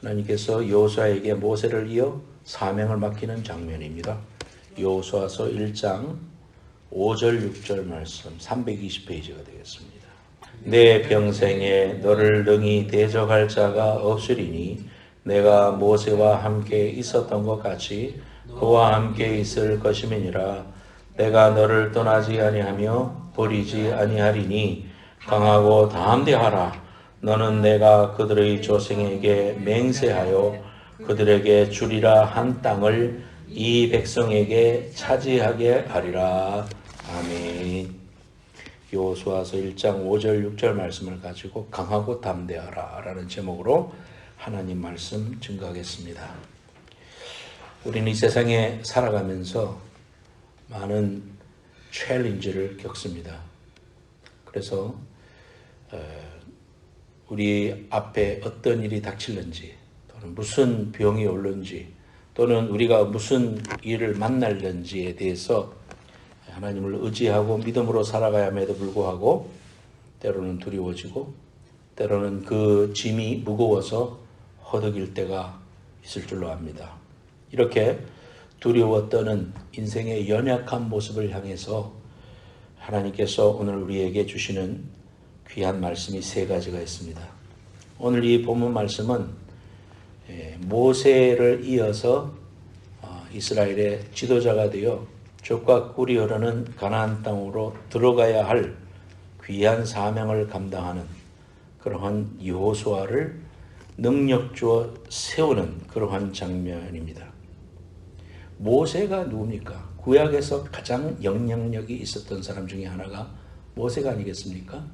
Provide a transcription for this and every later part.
하나님께서 여호수아에게 모세를 이어 사명을 맡기는 장면입니다. 여호수아서 1장 5절 6절 말씀 320페이지가 되겠습니다. 내 평생에 너를 능히 대적할 자가 없으리니 내가 모세와 함께 있었던 것 같이 그와 함께 있을 것임이니라. 내가 너를 떠나지 아니하며 버리지 아니하리니 강하고 담대하라. 너는 내가 그들의 조상에게 맹세하여 그들에게 주리라 한 땅을 이 백성에게 차지하게 하리라. 아멘. 여호수아서 1장 5절 6절 말씀을 가지고 강하고 담대하라 라는 제목으로 하나님 말씀 증거하겠습니다. 우리는 이 세상에 살아가면서 많은 챌린지를 겪습니다. 그래서 우리 앞에 어떤 일이 닥칠는지, 또는 무슨 병이 올는지, 또는 우리가 무슨 일을 만날는지에 대해서 하나님을 의지하고 믿음으로 살아가야 함에도 불구하고 때로는 두려워지고 때로는 그 짐이 무거워서 허덕일 때가 있을 줄로 압니다. 이렇게 두려워 떠는 인생의 연약한 모습을 향해서 하나님께서 오늘 우리에게 주시는 귀한 말씀이 세 가지가 있습니다. 오늘 이 본문 말씀은 모세를 이어서 이스라엘의 지도자가 되어 젖과 꿀이 흐르는 가나안 땅으로 들어가야 할 귀한 사명을 감당하는 그러한 여호수아를 능력 주어 세우는 그러한 장면입니다. 모세가 누굽니까? 구약에서 가장 영향력이 있었던 사람 중에 하나가 모세가 아니겠습니까?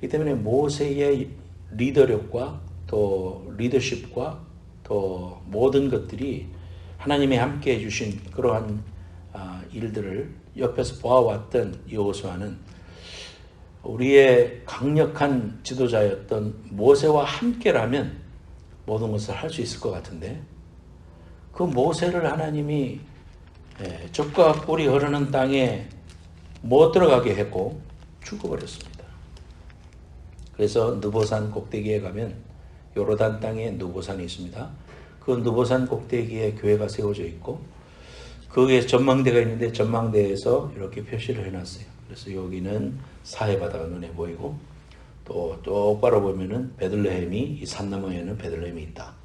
이 때문에 모세의 리더력과 또 리더십과 또 모든 것들이 하나님이 함께 해주신 그러한 일들을 옆에서 보아왔던 여호수아는 우리의 강력한 지도자였던 모세와 함께라면 모든 것을 할 수 있을 것 같은데 그 모세를 하나님이 젖과 꿀이 흐르는 땅에 못 들어가게 했고 죽어버렸습니다. 그래서 느보산 꼭대기에 가면 요르단 땅에 느보산이 있습니다. 그 느보산 꼭대기에 교회가 세워져 있고 거기에 전망대가 있는데 전망대에서 이렇게 표시를 해놨어요. 그래서 여기는 사해바다가 눈에 보이고 또 똑바로 보면은 베들레헴이 이 산 너머에는 베들레헴이 있다.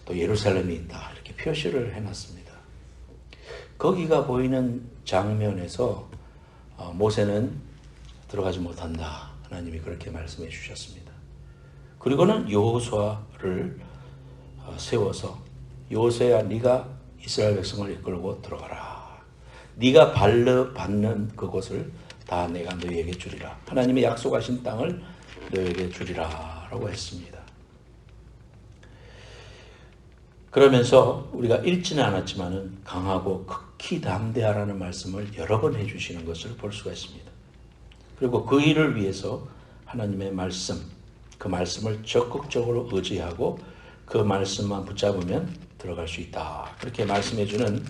또 예루살렘이 있다. 이렇게 표시를 해놨습니다. 거기가 보이는 장면에서 모세는 들어가지 못한다. 하나님이 그렇게 말씀해 주셨습니다. 그리고는 여호수아를 세워서 여호수아야 네가 이스라엘 백성을 이끌고 들어가라. 네가 발로 받는 그곳을 다 내가 너희에게 주리라. 하나님이 약속하신 땅을 너희에게 주리라 라고 했습니다. 그러면서 우리가 읽지는 않았지만 강하고 극히 담대하라는 말씀을 여러 번 해주시는 것을 볼 수가 있습니다. 그리고 그 일을 위해서 하나님의 말씀, 그 말씀을 적극적으로 의지하고 그 말씀만 붙잡으면 들어갈 수 있다. 그렇게 말씀해 주는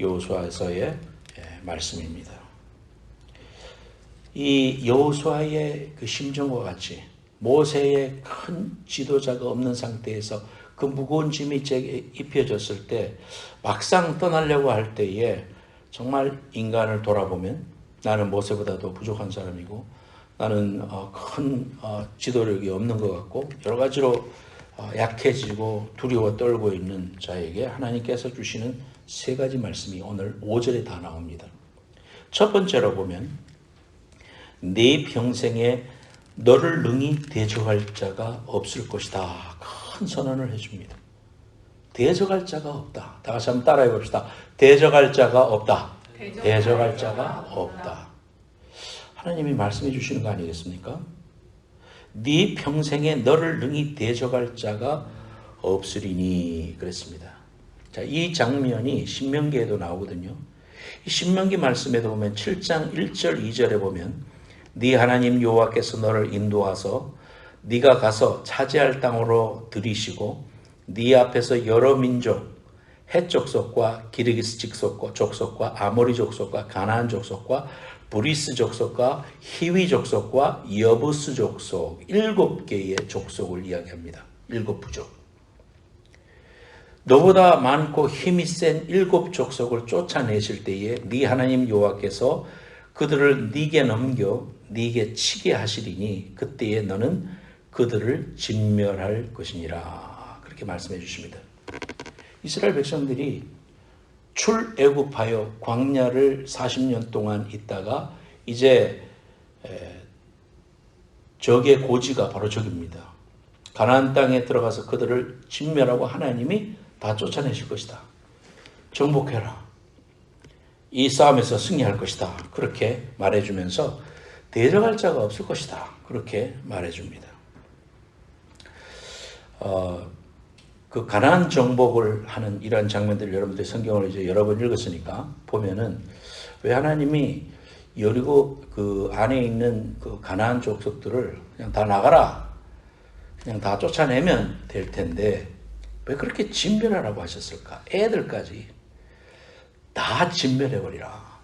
여호수아서의 말씀입니다. 이 여호수아의 그 심정과 같이 모세의 큰 지도자가 없는 상태에서 그 무거운 짐이 제게 입혀졌을 때 막상 떠나려고 할 때에 정말 인간을 돌아보면 나는 모세보다도 부족한 사람이고 나는 큰 지도력이 없는 것 같고 여러 가지로 약해지고 두려워 떨고 있는 자에게 하나님께서 주시는 세 가지 말씀이 오늘 5절에 다 나옵니다. 첫 번째로 보면 내 평생에 너를 능히 대적할 자가 없을 것이다. 큰 선언을 해줍니다. 대적할 자가 없다. 다 같이 한번 따라해 봅시다. 대적할 자가 없다. 대적할 자가 없다. 하나님이 말씀해 주시는 거 아니겠습니까? 네 평생에 너를 능히 대적할 자가 없으리니 그랬습니다. 자, 이 장면이 신명기에도 나오거든요. 이 신명기 말씀에도 보면 7장 1절 2절에 보면 네 하나님 여호와께서 너를 인도하서 네가 가서 차지할 땅으로 들이시고 네 앞에서 여러 민족 헷 족속과 기르기스 족속과 아모리 족속과 가나안 족속과 브리스 족속과 히위 족속과 여부스 족속 7개의 족속을 이야기합니다. 7부족. 너보다 많고 힘이 센 7족속을 쫓아내실 때에 네 하나님 여호와께서 그들을 네게 넘겨 네게 치게 하시리니 그때에 너는 그들을 진멸할 것이니라. 그렇게 말씀해 주십니다. 이스라엘 백성들이 출애굽하여 광야를 40년 동안 있다가 이제 적의 고지가 바로 저기입니다. 가나안 땅에 들어가서 그들을 진멸하고 하나님이 다 쫓아내실 것이다. 정복해라. 이 싸움에서 승리할 것이다. 그렇게 말해주면서 대적할 자가 없을 것이다. 그렇게 말해줍니다. 그 가나안 정복을 하는 이러한 장면들을 여러분들이 성경을 이제 여러 번 읽었으니까 보면은 왜 하나님이 여리고 그 안에 있는 그 가나안 족속들을 그냥 다 나가라, 그냥 다 쫓아내면 될 텐데 왜 그렇게 진멸하라고 하셨을까? 애들까지 다 진멸해버리라,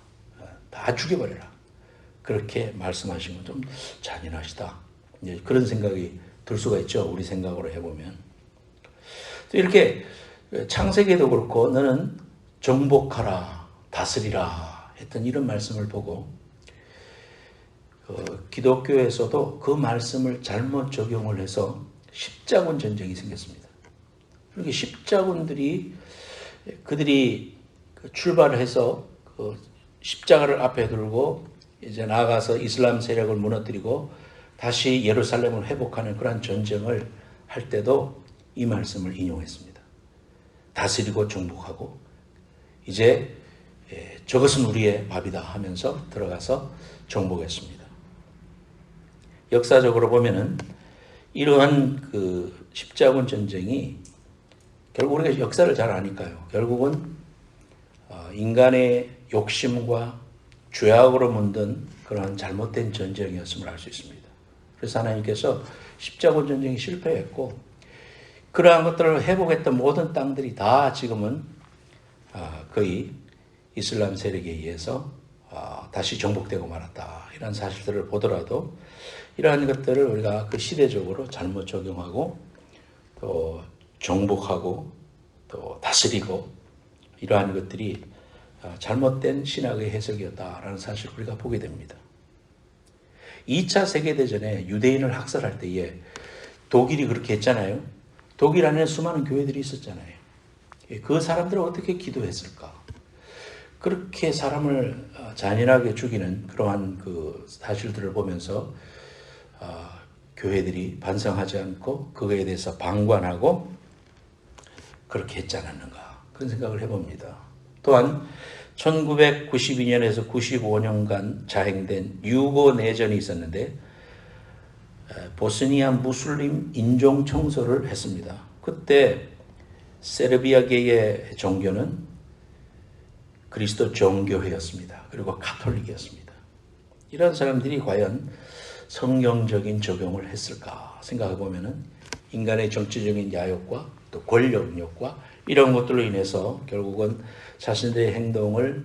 다 죽여버리라. 그렇게 말씀하신 건 좀 잔인하시다. 그런 생각이 들 수가 있죠. 우리 생각으로 해보면. 이렇게 창세기에도 그렇고 너는 정복하라, 다스리라 했던 이런 말씀을 보고 기독교에서도 그 말씀을 잘못 적용을 해서 십자군 전쟁이 생겼습니다. 그렇게 십자군들이 그들이 출발을 해서 그 십자가를 앞에 들고 이제 나아가서 이슬람 세력을 무너뜨리고 다시 예루살렘을 회복하는 그러한 전쟁을 할 때도 이 말씀을 인용했습니다. 다스리고 정복하고 이제 저것은 우리의 밥이다 하면서 들어가서 정복했습니다. 역사적으로 보면은 이러한 그 십자군 전쟁이 결국 우리가 역사를 잘 아니까요. 결국은 인간의 욕심과 죄악으로 문든 그러한 잘못된 전쟁이었음을 알 수 있습니다. 그래서 하나님께서 십자군 전쟁이 실패했고 그러한 것들을 회복했던 모든 땅들이 다 지금은 거의 이슬람 세력에 의해서 다시 정복되고 말았다. 이런 사실들을 보더라도 이러한 것들을 우리가 그 시대적으로 잘못 적용하고 또 정복하고 또 다스리고 이러한 것들이 잘못된 신학의 해석이었다라는 사실을 우리가 보게 됩니다. 2차 세계대전에 유대인을 학살할 때에 독일이 그렇게 했잖아요. 독일 안에 수많은 교회들이 있었잖아요. 그 사람들은 어떻게 기도했을까? 그렇게 사람을 잔인하게 죽이는 그러한 그 사실들을 보면서 교회들이 반성하지 않고 그거에 대해서 방관하고 그렇게 했지 않았는가 그런 생각을 해봅니다. 또한 1992년에서 95년간 자행된 유고 내전이 있었는데 보스니아 무슬림 인종 청소를 했습니다. 그때 세르비아계의 종교는 그리스도 정교회였습니다. 그리고 카톨릭이었습니다. 이런 사람들이 과연 성경적인 적용을 했을까 생각해 보면은 인간의 정치적인 야욕과 또 권력욕과 이런 것들로 인해서 결국은 자신들의 행동을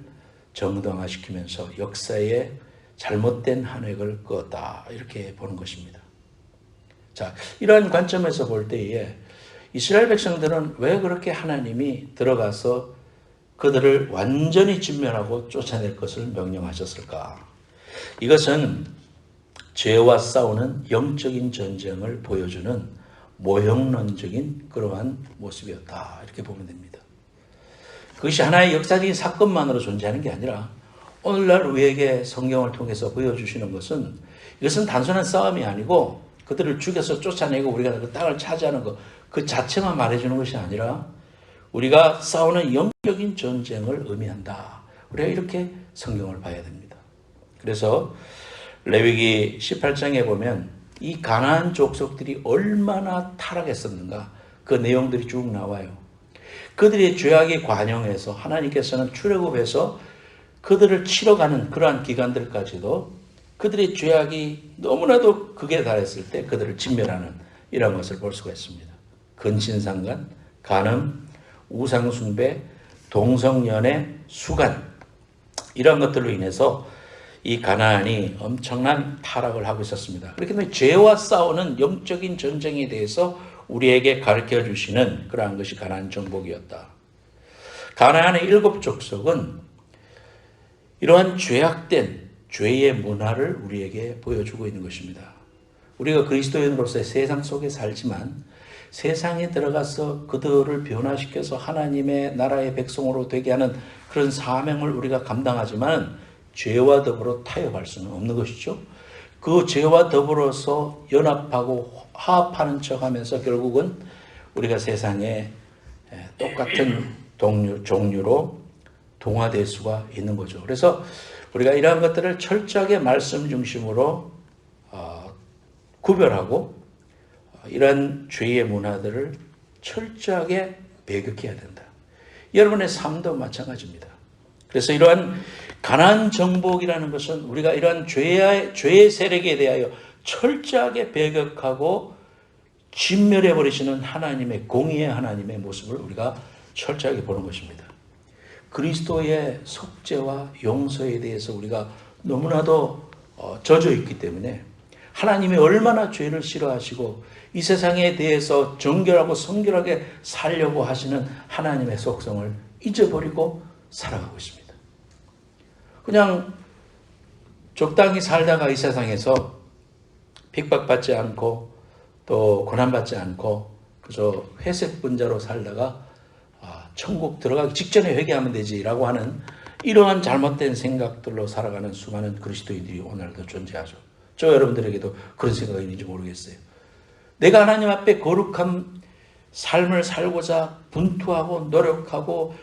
정당화시키면서 역사에 잘못된 한 획을 그었다 이렇게 보는 것입니다. 자, 이러한 관점에서 볼 때에 이스라엘 백성들은 왜 그렇게 하나님이 들어가서 그들을 완전히 진멸하고 쫓아낼 것을 명령하셨을까? 이것은 죄와 싸우는 영적인 전쟁을 보여주는 모형론적인 그러한 모습이었다 이렇게 보면 됩니다. 그것이 하나의 역사적인 사건만으로 존재하는 게 아니라 오늘날 우리에게 성경을 통해서 보여주시는 것은 이것은 단순한 싸움이 아니고 그들을 죽여서 쫓아내고 우리가 그 땅을 차지하는 것 그 자체만 말해주는 것이 아니라 우리가 싸우는 영적인 전쟁을 의미한다. 우리가 이렇게 성경을 봐야 됩니다. 그래서 레위기 18장에 보면 이 가나안 족속들이 얼마나 타락했었는가 그 내용들이 쭉 나와요. 그들의 죄악에 관영해서 하나님께서는 출애굽해서 그들을 치러가는 그러한 기간들까지도 그들의 죄악이 너무나도 극에 달했을 때 그들을 진멸하는 이런 것을 볼 수가 있습니다. 근친상간, 간음, 우상숭배, 동성연애, 수간 이런 것들로 인해서 이 가나안이 엄청난 타락을 하고 있었습니다. 그렇기 때문에 죄와 싸우는 영적인 전쟁에 대해서 우리에게 가르쳐 주시는 그러한 것이 가나안 정복이었다. 가나안의 7 족속은 이러한 죄악된 죄의 문화를 우리에게 보여주고 있는 것입니다. 우리가 그리스도인으로서 세상 속에 살지만 세상에 들어가서 그들을 변화시켜서 하나님의 나라의 백성으로 되게 하는 그런 사명을 우리가 감당하지만 죄와 더불어 타협할 수는 없는 것이죠. 그 죄와 더불어서 연합하고 화합하는 척하면서 결국은 우리가 세상에 똑같은 종류로 동화될 수가 있는 거죠. 그래서 우리가 이러한 것들을 철저하게 말씀 중심으로 구별하고 이러한 죄의 문화들을 철저하게 배격해야 된다. 여러분의 삶도 마찬가지입니다. 그래서 이러한 가나안 정복이라는 것은 우리가 이러한 죄의 세력에 대하여 철저하게 배격하고 진멸해 버리시는 하나님의 공의의 하나님의 모습을 우리가 철저하게 보는 것입니다. 그리스도의 속죄와 용서에 대해서 우리가 너무나도 젖어 있기 때문에 하나님이 얼마나 죄를 싫어하시고 이 세상에 대해서 정결하고 성결하게 살려고 하시는 하나님의 속성을 잊어버리고 살아가고 있습니다. 그냥 적당히 살다가 이 세상에서 핍박받지 않고 또 고난받지 않고 그저 회색분자로 살다가 천국 들어가기 직전에 회개하면 되지라고 하는 이러한 잘못된 생각들로 살아가는 수많은 그리스도인들이 오늘도 존재하죠. 저 여러분들에게도 그런 생각이 있는지 모르겠어요. 내가 하나님 앞에 거룩한 삶을 살고자 분투하고 노력하고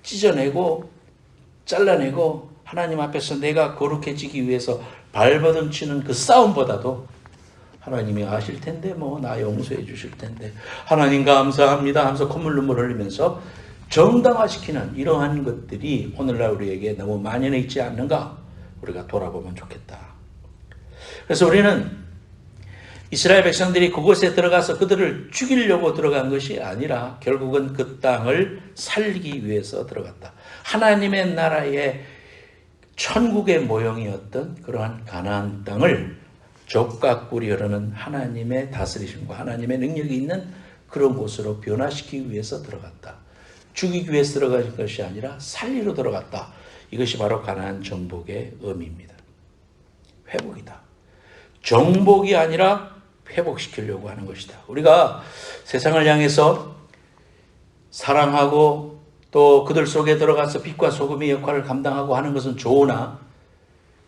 찢어내고 잘라내고 하나님 앞에서 내가 거룩해지기 위해서 발버둥 치는 그 싸움보다도 하나님이 아실 텐데 나 용서해 주실 텐데 하나님 감사합니다 하면서 콧물 눈물 흘리면서 정당화시키는 이러한 것들이 오늘날 우리에게 너무 만연해 있지 않는가 우리가 돌아보면 좋겠다. 그래서 우리는 이스라엘 백성들이 그곳에 들어가서 그들을 죽이려고 들어간 것이 아니라 결국은 그 땅을 살리기 위해서 들어갔다. 하나님의 나라의 천국의 모형이었던 그러한 가나안 땅을 족각꿀이 흐르는 하나님의 다스리심과 하나님의 능력이 있는 그런 곳으로 변화시키기 위해서 들어갔다. 죽이기 위해서 들어간 것이 아니라 살리러 들어갔다. 이것이 바로 가나안 정복의 의미입니다. 회복이다. 정복이 아니라 회복시키려고 하는 것이다. 우리가 세상을 향해서 사랑하고 또 그들 속에 들어가서 빛과 소금의 역할을 감당하고 하는 것은 좋으나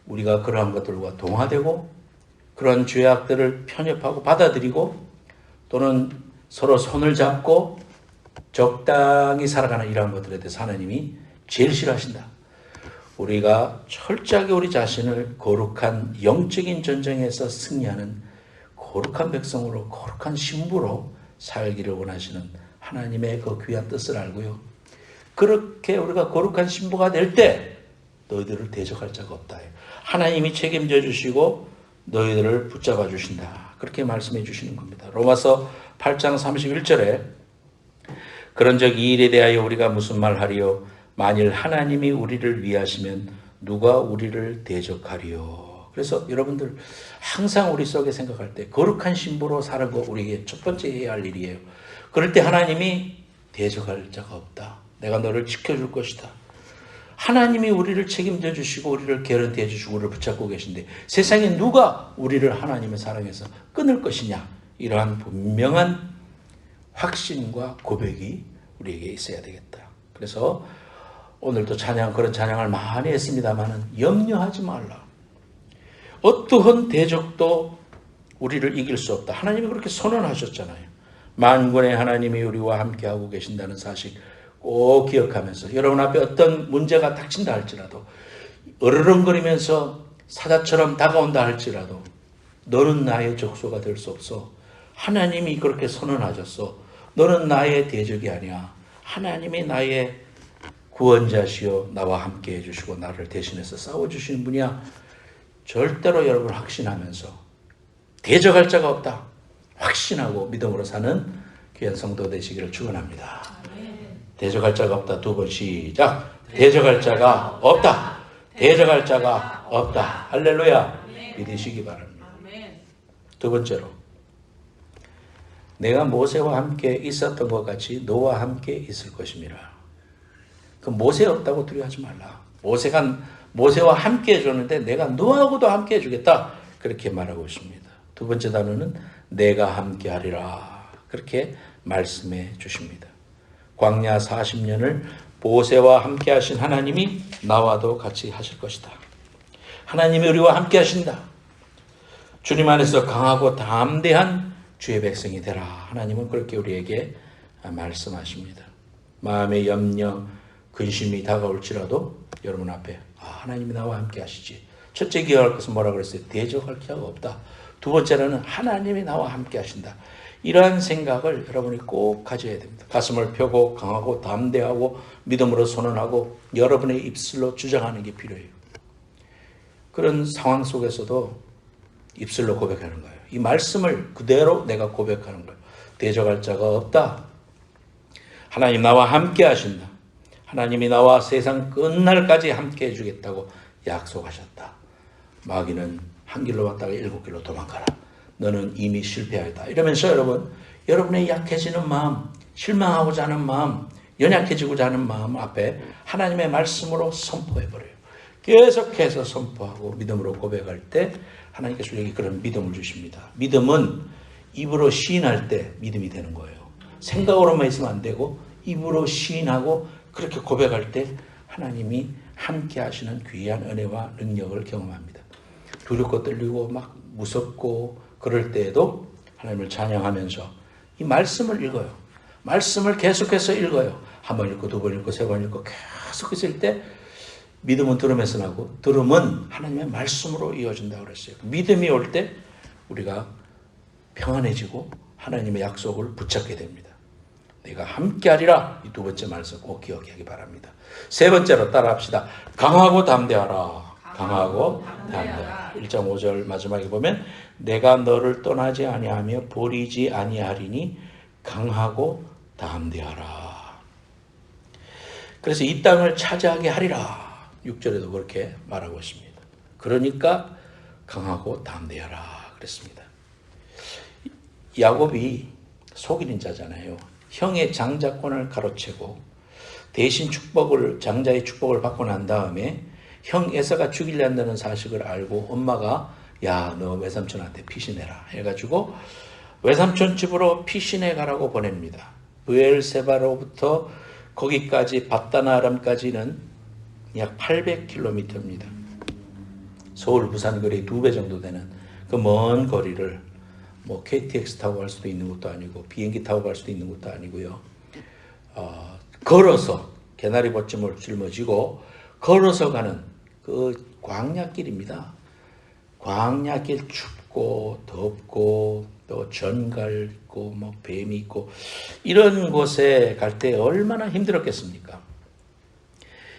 우리가 그러한 것들과 동화되고 그런 죄악들을 편협하고 받아들이고 또는 서로 손을 잡고 적당히 살아가는 이러한 것들에 대해서 하나님이 제일 싫어하신다. 우리가 철저하게 우리 자신을 거룩한 영적인 전쟁에서 승리하는 거룩한 백성으로 거룩한 신부로 살기를 원하시는 하나님의 그 귀한 뜻을 알고요. 그렇게 우리가 거룩한 신부가 될 때 너희들을 대적할 자가 없다. 하나님이 책임져 주시고 너희들을 붙잡아 주신다. 그렇게 말씀해 주시는 겁니다. 로마서 8장 31절에 그런즉 이 일에 대하여 우리가 무슨 말하리요? 만일 하나님이 우리를 위하시면 누가 우리를 대적하리요? 그래서 여러분들 항상 우리 속에 생각할 때 거룩한 신부로 사는 거 우리에게 첫 번째 해야 할 일이에요. 그럴 때 하나님이 대적할 자가 없다. 내가 너를 지켜줄 것이다. 하나님이 우리를 책임져 주시고 우리를 개런티해 주시고 우리를 붙잡고 계신데 세상에 누가 우리를 하나님의 사랑에서 끊을 것이냐. 이러한 분명한 확신과 고백이 우리에게 있어야 되겠다. 그래서 오늘도 그런 찬양을 많이 했습니다만 염려하지 말라. 어떠한 대적도 우리를 이길 수 없다. 하나님이 그렇게 선언하셨잖아요. 만군의 하나님이 우리와 함께하고 계신다는 사실 꼭 기억하면서 여러분 앞에 어떤 문제가 닥친다 할지라도 으르렁거리면서 사자처럼 다가온다 할지라도 너는 나의 적수가 될 수 없어. 하나님이 그렇게 선언하셨어. 너는 나의 대적이 아니야. 하나님이 나의 구원자시요 나와 함께 해주시고 나를 대신해서 싸워주시는 분이야. 절대로 여러분 확신하면서 대적할 자가 없다. 확신하고 믿음으로 사는 귀한 성도 되시기를 축원합니다. 대적할 자가 없다. 두 번 시작. 대적할 자가 없다. 대적할 자가 없다. 할렐루야. 믿으시기 바랍니다. 두 번째로 내가 모세와 함께 있었던 것 같이 너와 함께 있을 것임이라. 그 모세 없다고 두려워하지 말라. 모세와 함께 해줬는데 내가 너하고도 함께 해주겠다. 그렇게 말하고 있습니다. 두 번째 단어는 내가 함께 하리라. 그렇게 말씀해 주십니다. 광야 40년을 모세와 함께 하신 하나님이 나와도 같이 하실 것이다. 하나님이 우리와 함께 하신다. 주님 안에서 강하고 담대한 주의 백성이 되라. 하나님은 그렇게 우리에게 말씀하십니다. 마음의 염려, 근심이 다가올지라도 여러분 앞에 하나님이 나와 함께 하시지. 첫째 기억할 것은 뭐라고 그랬어요? 대적할 기회가 없다. 두 번째로는 하나님이 나와 함께 하신다. 이러한 생각을 여러분이 꼭 가져야 됩니다. 가슴을 펴고 강하고 담대하고 믿음으로 선언하고 여러분의 입술로 주장하는 게 필요해요. 그런 상황 속에서도 입술로 고백하는 거예요. 이 말씀을 그대로 내가 고백하는 거예요. 대적할 자가 없다. 하나님 나와 함께 하신다. 하나님이 나와 세상 끝날까지 함께 해주겠다고 약속하셨다. 마귀는 한 길로 왔다가 7길로 도망가라. 너는 이미 실패하였다. 이러면서 여러분의 약해지는 마음, 실망하고자 하는 마음, 연약해지고자 하는 마음 앞에 하나님의 말씀으로 선포해버려요. 계속해서 선포하고 믿음으로 고백할 때 하나님께서 우리에게 그런 믿음을 주십니다. 믿음은 입으로 시인할 때 믿음이 되는 거예요. 생각으로만 있으면 안 되고 입으로 시인하고 그렇게 고백할 때 하나님이 함께 하시는 귀한 은혜와 능력을 경험합니다. 두렵고 떨리고 막 무섭고 그럴 때에도 하나님을 찬양하면서 이 말씀을 읽어요. 말씀을 계속해서 읽어요. 한 번 읽고 두 번 읽고 세 번 읽고 계속해서 읽을 때 믿음은 들음에서 나고 들음은 하나님의 말씀으로 이어진다고 그랬어요. 믿음이 올 때 우리가 평안해지고 하나님의 약속을 붙잡게 됩니다. 내가 함께하리라. 이 두 번째 말씀 꼭 기억하기 바랍니다. 세 번째로 따라합시다. 강하고 담대하라. 강하고 담대하라. 1장 5절 마지막에 보면 내가 너를 떠나지 아니하며 버리지 아니하리니 강하고 담대하라. 그래서 이 땅을 차지하게 하리라. 6절에도 그렇게 말하고 있습니다. 그러니까 강하고 담대하라 그랬습니다. 야곱이 속이는 자잖아요. 형의 장자권을 가로채고 대신 장자의 축복을 받고 난 다음에 형 에서가 죽이려 한다는 사실을 알고 엄마가 야, 너 외삼촌한테 피신해라 해가지고 외삼촌 집으로 피신해 가라고 보냅니다. 브엘세바로부터 거기까지 밧다나람까지는 약 800km입니다. 서울 부산 거리 2배 정도 되는 그 먼 거리를 뭐 KTX 타고 갈 수도 있는 것도 아니고 비행기 타고 갈 수도 있는 것도 아니고요. 걸어서 개나리 벗짐을 짊어지고 걸어서 가는 그 광야길입니다. 광야길 춥고 덥고 또 전갈 있고 뭐 뱀이 있고 이런 곳에 갈 때 얼마나 힘들었겠습니까?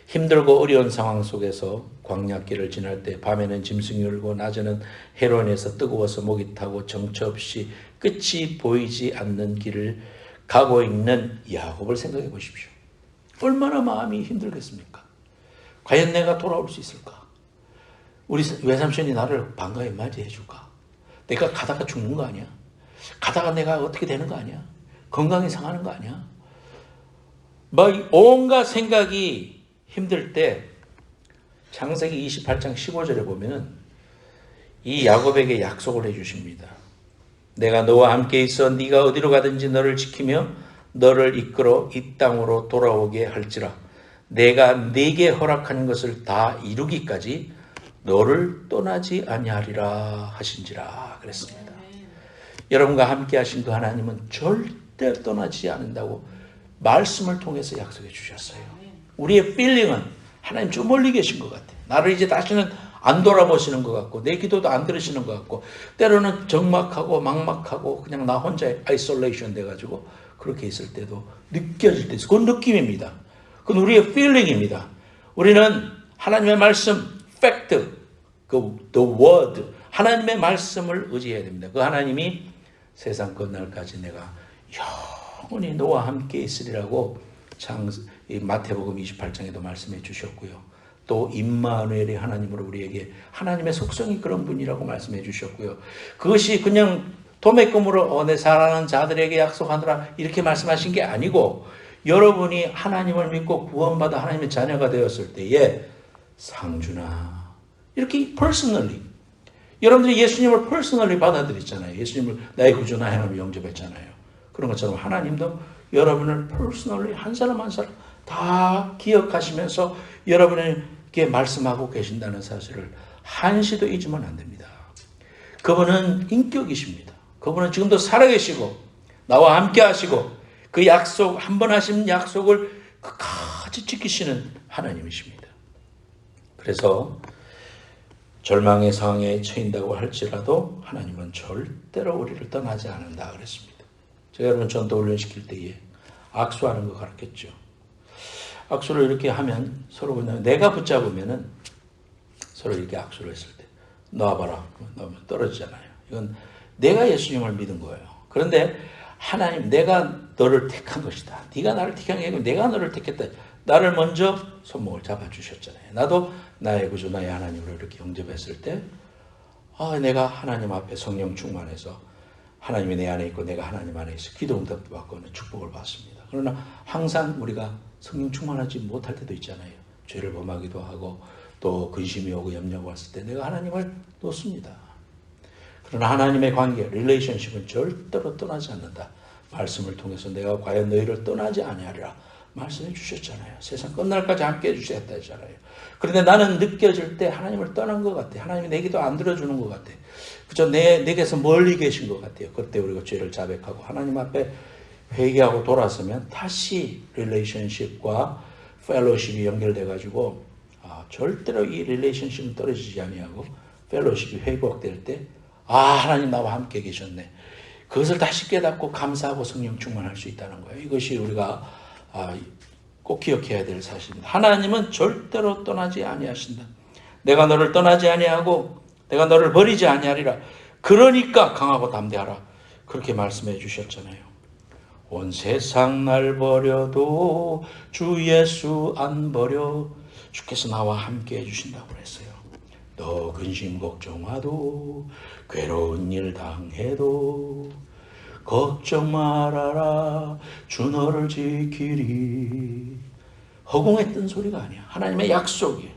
힘들고 어려운 상황 속에서 광야길을 지날 때 밤에는 짐승이 울고 낮에는 해론에서 뜨거워서 목이 타고 정처 없이 끝이 보이지 않는 길을 가고 있는 야곱을 생각해 보십시오. 얼마나 마음이 힘들겠습니까? 과연 내가 돌아올 수 있을까? 우리 외삼촌이 나를 반가이 맞이해 줄까? 내가 가다가 죽는 거 아니야? 가다가 내가 어떻게 되는 거 아니야? 건강이 상하는 거 아니야? 막 온갖 생각이 힘들 때 창세기 28장 15절에 보면 이 야곱에게 약속을 해주십니다. 내가 너와 함께 있어 네가 어디로 가든지 너를 지키며 너를 이끌어 이 땅으로 돌아오게 할지라 내가 네게 허락한 것을 다 이루기까지 너를 떠나지 아니하리라 하신지라 그랬습니다. 여러분과 함께 하신 그 하나님은 절대 떠나지 않는다고 말씀을 통해서 약속해 주셨어요. 우리의 필링은 하나님 저 멀리 계신 것 같아요. 나를 이제 다시는 안 돌아보시는 것 같고 내 기도도 안 들으시는 것 같고 때로는 적막하고 막막하고 그냥 나 혼자 아이솔레이션 돼가지고 그렇게 있을 때도 느껴질 때 있어요. 그건 느낌입니다. 그건 우리의 필링입니다. 우리는 하나님의 말씀, 팩트, the word, 하나님의 말씀을 의지해야 됩니다. 그 하나님이 세상 끝날까지 내가 영원히 너와 함께 있으리라고 마태복음 28장에도 말씀해 주셨고요. 또 임마누엘의 하나님으로 우리에게 하나님의 속성이 그런 분이라고 말씀해 주셨고요. 그것이 그냥 도매금으로 내 사랑하는 자들에게 약속하노라 이렇게 말씀하신 게 아니고 여러분이 하나님을 믿고 구원받아 하나님의 자녀가 되었을 때에 상주나 이렇게 personally 여러분들이 예수님을 personally 받아들였잖아요. 예수님을 나의 구주나 하나님을 영접했잖아요. 그런 것처럼 하나님도 여러분을 personally 한 사람 한 사람 다 기억하시면서 여러분에게 말씀하고 계신다는 사실을 한시도 잊으면 안 됩니다. 그분은 인격이십니다. 그분은 지금도 살아계시고 나와 함께 하시고 그 약속 한 번 하신 약속을 끝까지 지키시는 하나님이십니다. 그래서 절망의 상황에 처한다고 할지라도 하나님은 절대로 우리를 떠나지 않는다 그랬습니다. 제가 여러분 전도 훈련시킬 때에 악수하는 거 가르쳤죠. 악수를 이렇게 하면 서로 그냥 내가 붙잡으면은 서로 이렇게 악수를 했을 때 놔봐라 넣으면 떨어지잖아요. 이건 내가 예수님을 믿은 거예요. 그런데 하나님 내가 너를 택한 것이다. 네가 나를 택한 게 아니고 내가 너를 택했다. 나를 먼저 손목을 잡아주셨잖아요. 나도 나의 구주 나의 하나님을 이렇게 영접했을 때 내가 하나님 앞에 성령 충만해서 하나님이 내 안에 있고 내가 하나님 안에 있어 기도 응답도 받고 축복을 받습니다. 그러나 항상 우리가 성령 충만하지 못할 때도 있잖아요. 죄를 범하기도 하고 또 근심이 오고 염려가 왔을 때 내가 하나님을 놓습니다. 그러나 하나님의 관계, 릴레이션십은 절대로 떠나지 않는다. 말씀을 통해서 내가 과연 너희를 떠나지 아니하리라 말씀해 주셨잖아요. 세상 끝날까지 함께 해주셨다 했잖아요. 그런데 나는 느껴질 때 하나님을 떠난 것 같아. 하나님이 내 기도 안 들어주는 것 같아. 그저 내게서 멀리 계신 것 같아요. 그때 우리가 죄를 자백하고 하나님 앞에 회개하고 돌아서면 다시 릴레이션십과 펠로십이 연결돼가지고 절대로 이 릴레이션십은 떨어지지 아니하고 펠로십이 회복될 때 하나님 나와 함께 계셨네. 그것을 다시 깨닫고 감사하고 성령 충만할 수 있다는 거예요. 이것이 우리가 꼭 기억해야 될 사실입니다. 하나님은 절대로 떠나지 아니하신다. 내가 너를 떠나지 아니하고 내가 너를 버리지 아니하리라. 그러니까 강하고 담대하라. 그렇게 말씀해 주셨잖아요. 온 세상 날 버려도 주 예수 안 버려. 주께서 나와 함께 해주신다고 그랬어요. 너 근심 걱정하도 괴로운 일 당해도 걱정 말아라 주 너를 지키리. 허공에 뜬 소리가 아니야. 하나님의 약속이에요.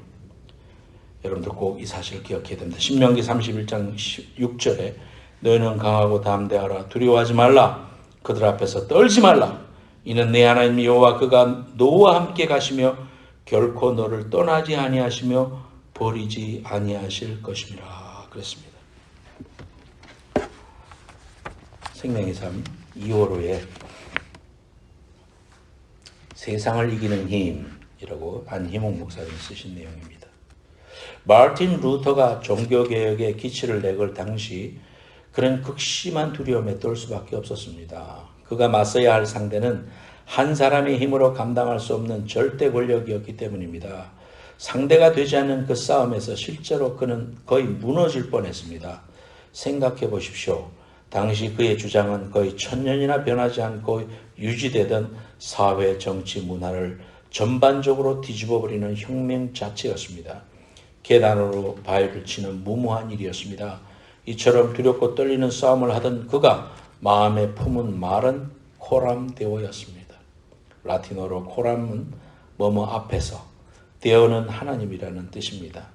여러분들 꼭 이 사실을 기억해야 됩니다. 신명기 31장 6절에 너희는 강하고 담대하라 두려워하지 말라 그들 앞에서 떨지 말라 이는 내 하나님 여호와 그가 너와 함께 가시며 결코 너를 떠나지 아니하시며 버리지 아니하실 것임이라 그랬습니다. 생명의 삶 2월호에 세상을 이기는 힘이라고 안희몽 목사님이 쓰신 내용입니다. 마르틴 루터가 종교개혁에 기치를 내걸 당시 그는 극심한 두려움에 떨 수밖에 없었습니다. 그가 맞서야 할 상대는 한 사람의 힘으로 감당할 수 없는 절대 권력이었기 때문입니다. 상대가 되지 않는 그 싸움에서 실제로 그는 거의 무너질 뻔했습니다. 생각해 보십시오. 당시 그의 주장은 거의 1000년이나 변하지 않고 유지되던 사회, 정치, 문화를 전반적으로 뒤집어버리는 혁명 자체였습니다. 계단으로 바위를 치는 무모한 일이었습니다. 이처럼 두렵고 떨리는 싸움을 하던 그가 마음에 품은 말은 코람 데오였습니다. 라틴어로 코람은 뭐뭐 앞에서, 데오는 하나님이라는 뜻입니다.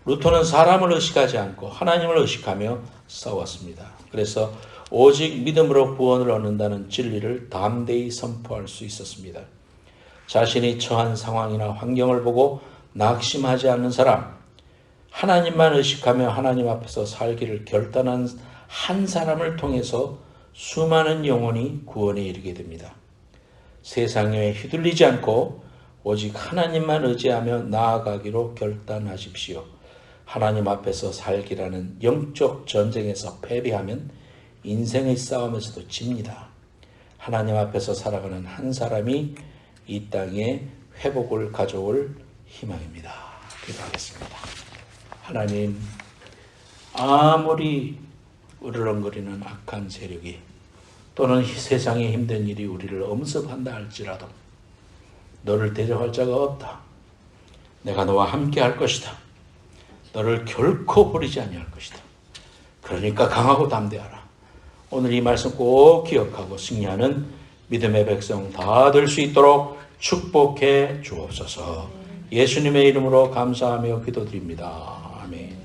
루터는 사람을 의식하지 않고 하나님을 의식하며 싸웠습니다. 그래서 오직 믿음으로 구원을 얻는다는 진리를 담대히 선포할 수 있었습니다. 자신이 처한 상황이나 환경을 보고 낙심하지 않는 사람, 하나님만 의식하며 하나님 앞에서 살기를 결단한 한 사람을 통해서 수많은 영혼이 구원에 이르게 됩니다. 세상에 휘둘리지 않고 오직 하나님만 의지하며 나아가기로 결단하십시오. 하나님 앞에서 살기라는 영적 전쟁에서 패배하면 인생의 싸움에서도 집니다. 하나님 앞에서 살아가는 한 사람이 이 땅에 회복을 가져올 희망입니다. 기도하겠습니다. 하나님, 아무리 으르렁거리는 악한 세력이 또는 세상의 힘든 일이 우리를 엄습한다 할지라도 너를 대적할 자가 없다. 내가 너와 함께 할 것이다. 너를 결코 버리지 아니할 것이다. 그러니까 강하고 담대하라. 오늘 이 말씀 꼭 기억하고 승리하는 믿음의 백성 다 될 수 있도록 축복해 주옵소서. 예수님의 이름으로 감사하며 기도드립니다. 아멘.